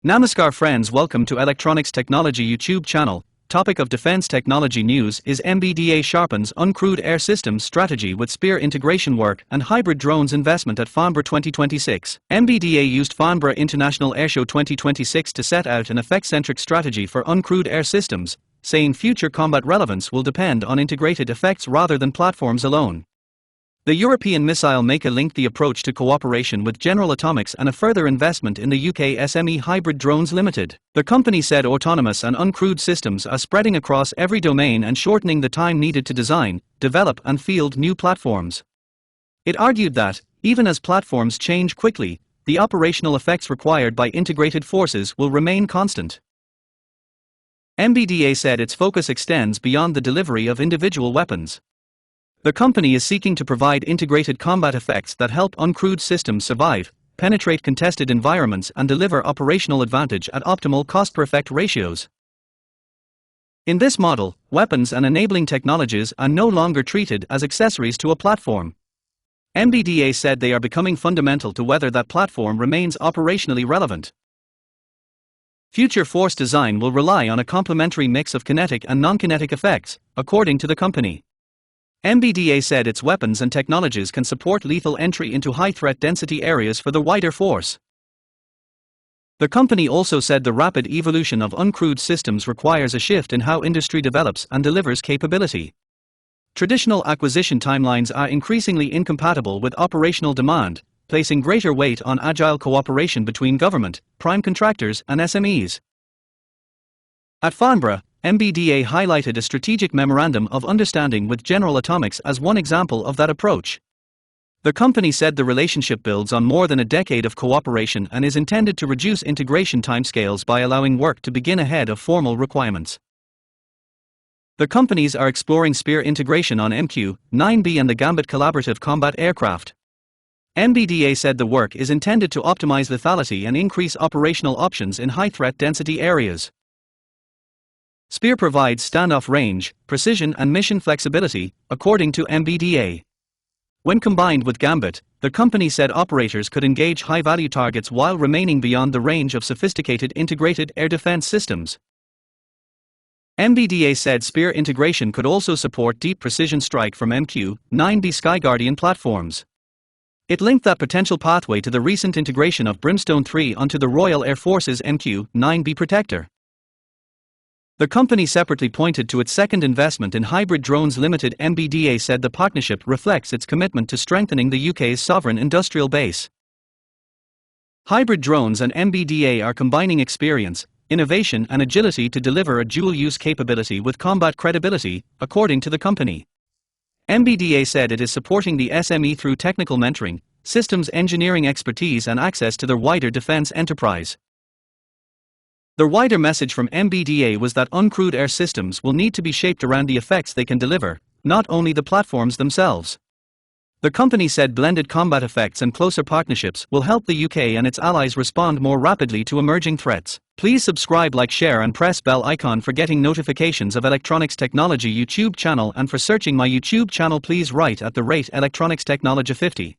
Namaskar friends, welcome to Electronics Technology YouTube channel. Topic of defense technology news is MBDA sharpens uncrewed air systems strategy with Spear integration work and hybrid drones investment at Farnb 2026. MBDA used Farnb International Airshow 2026 to set out an effect-centric strategy for uncrewed air systems, saying future combat relevance will depend on integrated effects rather than platforms alone. The European missile maker linked the approach to cooperation with General Atomics and a further investment in the UK SME Hybrid Drones Limited. The company said autonomous and uncrewed systems are spreading across every domain and shortening the time needed to design, develop and field new platforms. It argued that, even as platforms change quickly, the operational effects required by integrated forces will remain constant. MBDA said its focus extends beyond the delivery of individual weapons. The company is seeking to provide integrated combat effects that help uncrewed systems survive, penetrate contested environments and deliver operational advantage at optimal cost-per-effect ratios. In this model, weapons and enabling technologies are no longer treated as accessories to a platform. MBDA said they are becoming fundamental to whether that platform remains operationally relevant. Future force design will rely on a complementary mix of kinetic and non-kinetic effects, according to the company. MBDA said its weapons and technologies can support lethal entry into high-threat density areas for the wider force. The company also said the rapid evolution of uncrewed systems requires a shift in how industry develops and delivers capability. Traditional acquisition timelines are increasingly incompatible with operational demand, placing greater weight on agile cooperation between government, prime contractors, and SMEs. At Farnb, MBDA highlighted a strategic memorandum of understanding with General Atomics as one example of that approach. The company said the relationship builds on more than a decade of cooperation and is intended to reduce integration timescales by allowing work to begin ahead of formal requirements. The companies are exploring Spear integration on MQ-9B and the Gambit collaborative combat aircraft. MBDA said the work is intended to optimize lethality and increase operational options in high-threat density areas. Spear provides standoff range, precision and mission flexibility, according to MBDA. When combined with Gambit, the company said operators could engage high-value targets while remaining beyond the range of sophisticated integrated air defense systems. MBDA said Spear integration could also support deep precision strike from MQ-9B Skyguardian platforms. It linked that potential pathway to the recent integration of Brimstone 3 onto the Royal Air Force's MQ-9B Protector. The company separately pointed to its second investment in Hybrid Drones Limited. MBDA said the partnership reflects its commitment to strengthening the UK's sovereign industrial base. Hybrid Drones and MBDA are combining experience, innovation and agility to deliver a dual-use capability with combat credibility, according to the company. MBDA said it is supporting the SME through technical mentoring, systems engineering expertise and access to their wider defense enterprise. The wider message from MBDA was that uncrewed air systems will need to be shaped around the effects they can deliver, not only the platforms themselves. The company said blended combat effects and closer partnerships will help the UK and its allies respond more rapidly to emerging threats. Please subscribe, like, share and press bell icon for getting notifications of Electronics Technology YouTube channel, and for searching my YouTube channel please write at @Electronics Technology 50.